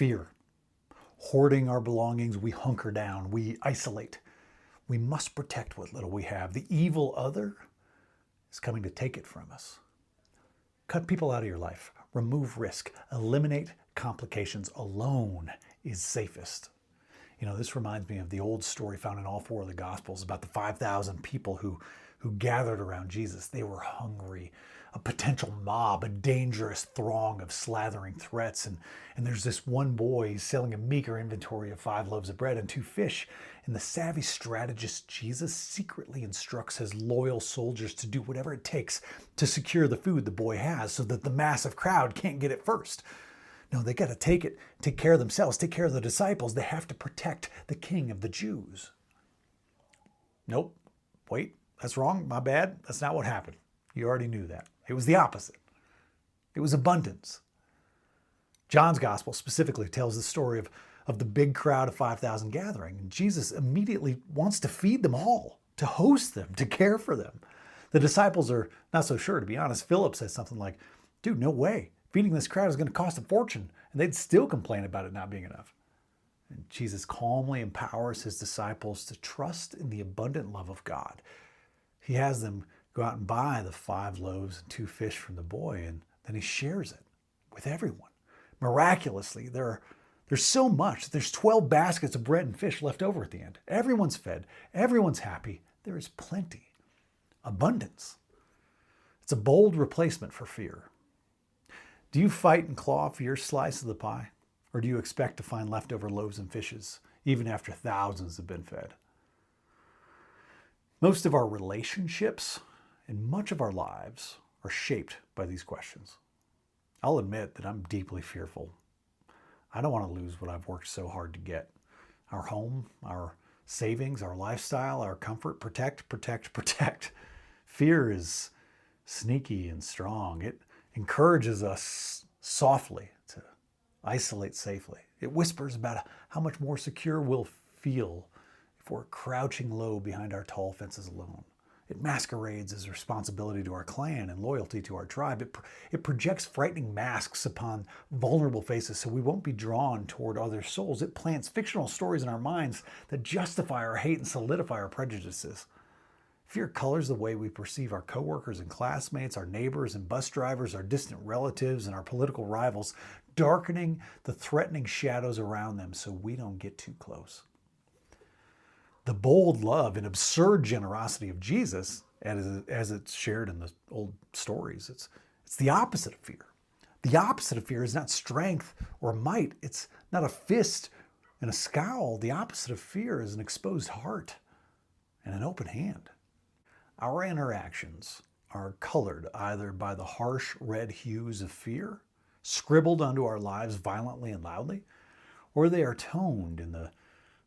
Fear. Hoarding our belongings, we hunker down, we isolate. We must protect what little we have. The evil other is coming to take it from us. Cut people out of your life. Remove risk. Eliminate complications. Alone is safest. You know, this reminds me of the old story found in all four of the Gospels about the 5,000 people who gathered around Jesus. They were hungry, a potential mob, a dangerous throng of slathering threats. And there's this one boy selling a meager inventory of 5 loaves of bread and 2 fish. And the savvy strategist Jesus secretly instructs his loyal soldiers to do whatever it takes to secure the food the boy has so that the massive crowd can't get it first. No, they got to take care of themselves, take care of the disciples. They have to protect the king of the Jews. Nope, wait, that's wrong, my bad. That's not what happened. You already knew that. It was the opposite. It was abundance. John's gospel specifically tells the story of the big crowd of 5,000 gathering. And Jesus immediately wants to feed them all, to host them, to care for them. The disciples are not so sure, to be honest. Philip says something like, dude, no way. Feeding this crowd is going to cost a fortune. And they'd still complain about it not being enough. And Jesus calmly empowers his disciples to trust in the abundant love of God. He has them go out and buy the 5 loaves and 2 fish from the boy, and then he shares it with everyone. Miraculously, there's so much. There's 12 baskets of bread and fish left over at the end. Everyone's fed. Everyone's happy. There is plenty. Abundance. It's a bold replacement for fear. Do you fight and claw for your slice of the pie? Or do you expect to find leftover loaves and fishes, even after thousands have been fed? Most of our relationships and much of our lives are shaped by these questions. I'll admit that I'm deeply fearful. I don't want to lose what I've worked so hard to get. Our home, our savings, our lifestyle, our comfort. Protect, protect, protect. Fear is sneaky and strong. It encourages us softly to isolate safely. It whispers about how much more secure we'll feel if we're crouching low behind our tall fences alone. It masquerades as responsibility to our clan and loyalty to our tribe. It projects frightening masks upon vulnerable faces so we won't be drawn toward other souls. It plants fictional stories in our minds that justify our hate and solidify our prejudices. Fear colors the way we perceive our coworkers and classmates, our neighbors and bus drivers, our distant relatives, and our political rivals, darkening the threatening shadows around them so we don't get too close. The bold love and absurd generosity of Jesus, as it's shared in the old stories, it's the opposite of fear. The opposite of fear is not strength or might. It's not a fist and a scowl. The opposite of fear is an exposed heart and an open hand. Our interactions are colored either by the harsh red hues of fear, scribbled onto our lives violently and loudly, or they are toned in the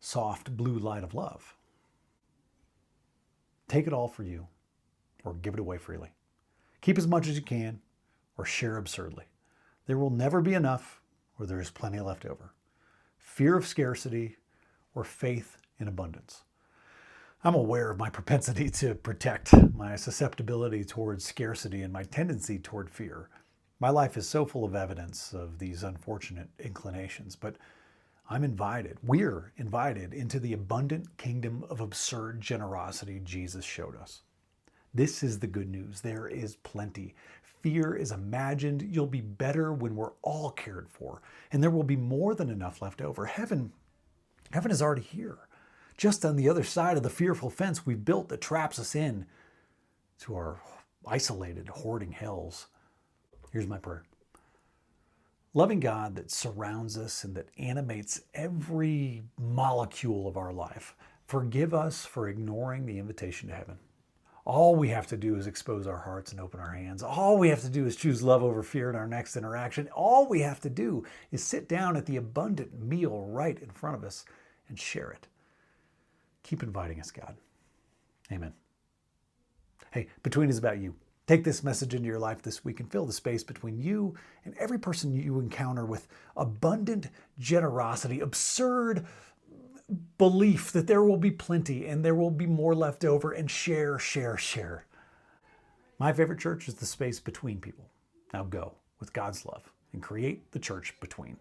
soft blue light of love. Take it all for you, or give it away freely. Keep as much as you can, or share absurdly. There will never be enough, or there is plenty left over. Fear of scarcity, or faith in abundance. I'm aware of my propensity to protect, my susceptibility towards scarcity, and my tendency toward fear. My life is so full of evidence of these unfortunate inclinations, but we're invited into the abundant kingdom of absurd generosity Jesus showed us. This is the good news. There is plenty. Fear is imagined. You'll be better when we're all cared for, and there will be more than enough left over. Heaven is already here, just on the other side of the fearful fence we've built that traps us in to our isolated, hoarding hells. Here's my prayer. Loving God that surrounds us and that animates every molecule of our life, forgive us for ignoring the invitation to heaven. All we have to do is expose our hearts and open our hands. All we have to do is choose love over fear in our next interaction. All we have to do is sit down at the abundant meal right in front of us and share it. Keep inviting us, God. Amen. Hey, Between is about you. Take this message into your life this week and fill the space between you and every person you encounter with abundant generosity, absurd belief that there will be plenty and there will be more left over, and share, share, share. My favorite church is the space between people. Now go with God's love and create the church between.